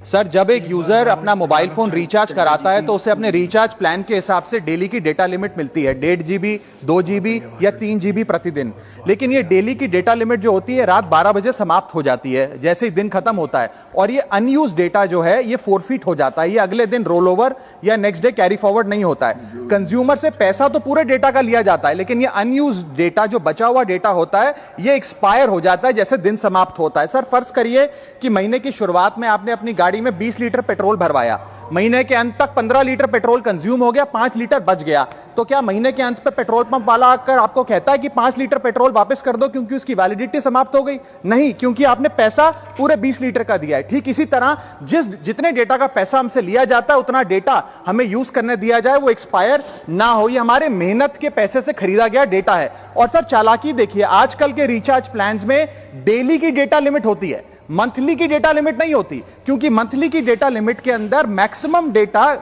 Sir, जब एक user अपना मोबाइल फोन रिचार्ज कराता है तो उसे अपने रिचार्ज प्लान के हिसाब से डेली की डेटा लिमिट मिलती है 1.5 GB, 2 GB या 3 GB प्रतिदिन। लेकिन ये डेली की डेटा लिमिट जो होती है रात 12 बजे समाप्त हो जाती है जैसे ही दिन खत्म होता है, और ये अनयूज डेटा जो है ये फोरफिट हो जाता है, ये अगले दिन रोल ओवर या नेक्स्ट डे कैरी फॉरवर्ड नहीं होता है। कंज्यूमर से पैसा तो पूरे डेटा का लिया जाता है, लेकिन ये अनयूज डेटा जो बचा हुआ डेटा होता है ये एक्सपायर हो जाता है जैसे दिन समाप्त होता है। सर, फर्ज करिए कि महीने की शुरुआत में आपने अपनी गाड़ी में 20 लीटर पेट्रोल भरवाया, महीने के अंत तक 15 लीटर पेट्रोल कंज्यूम हो गया, 5 लीटर बच गया, तो क्या महीने के अंत पे पेट्रोल पंप वाला आकर आपको कहता है कि 5 लीटर पेट्रोल वापस कर दो क्योंकि उसकी वैलिडिटी समाप्त हो गई? नहीं, क्योंकि आपने पैसा पूरे 20 लीटर का दिया है। ठीक इसी तरह जितने डेटा का पैसा हमसे लिया जाता है उतना डेटा हमें यूज करने दिया जाए, वो एक्सपायर ना हो। ये हमारे मेहनत के पैसे से खरीदा गया डेटा है। और सर, चालाकी देखिए, आजकल के रिचार्ज प्लान्स में डेली की डेटा लिमिट होती है, मंथली की डेटा लिमिट नहीं होती, क्योंकि मंथली की डेटा लिमिट के अंदर मैक्सिमम डेटा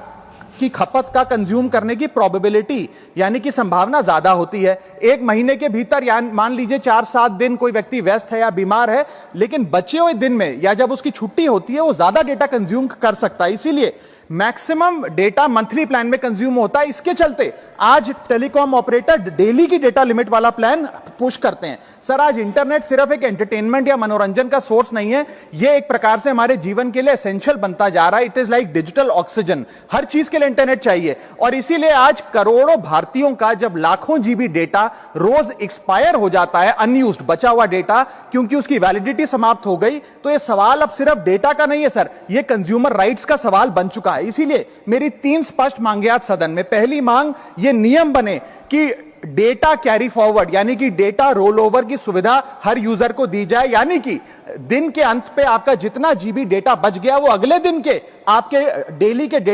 की खपत का कंज्यूम करने की प्रोबेबिलिटी यानी कि संभावना ज्यादा होती है। एक महीने के भीतर या मान लीजिए 4-7 दिन कोई व्यक्ति व्यस्त है या बीमार है, लेकिन बचे हुए दिन में या जब उसकी छुट्टी होती है वो ज्यादा डेटा कंज्यूम कर सकता है। इसीलिए मैक्सिमम डेटा मंथली प्लान में कंज्यूम होता है। इसके चलते आज टेलीकॉम ऑपरेटर डेली की डेटा लिमिट वाला प्लान पुश करते हैं। सर, आज इंटरनेट सिर्फ एक एंटरटेनमेंट या मनोरंजन का सोर्स नहीं है, यह एक प्रकार से हमारे जीवन के लिए एसेंशियल बनता जा रहा है। It is like digital oxygen, हर चीज के लिए इंटरनेट चाहिए। और इसीलिए आज करोड़ों भारतीयों का जब लाखों जीबी डेटा रोज एक्सपायर हो जाता है, अनयूज्ड बचा हुआ डेटा, क्योंकि उसकी वैलिडिटी समाप्त हो गई, तो यह सवाल अब सिर्फ डेटा का नहीं है सर, यह कंज्यूमर राइट्स का सवाल बन चुका है। इसीलिए मेरी 3 स्पष्ट मांगे आज सदन में। पहली मांग, यह नियम बने कि डेटा कैरी फॉरवर्ड यानी कि डेटा रोल ओवर की सुविधा हर यूजर को दी जाए, यानी कि दिन के अंत पे आपका जितना जीबी डेटा बच गया वो अगले दिन के आपके डेली के डेटा